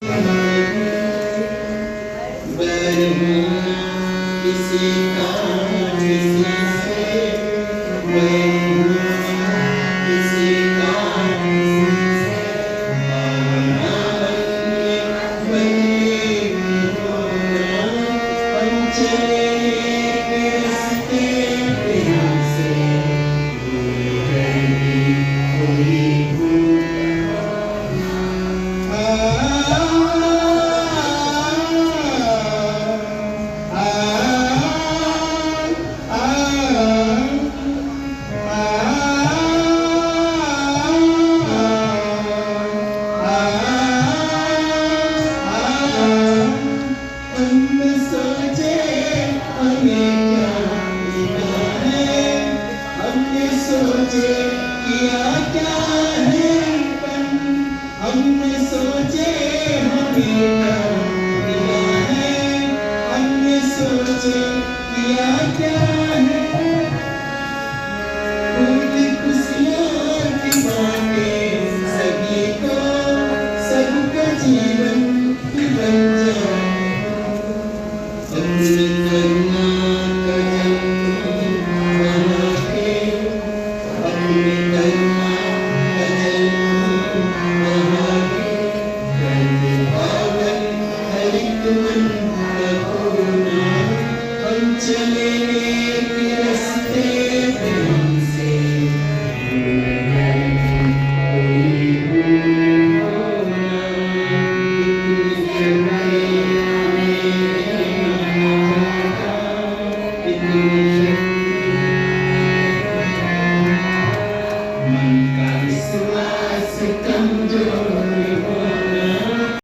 किसी का किसी से बैर किसी का किसी से भावना बनके हम चले एक रास्ते पे से कोई किया क्या है हमने सोचे हमें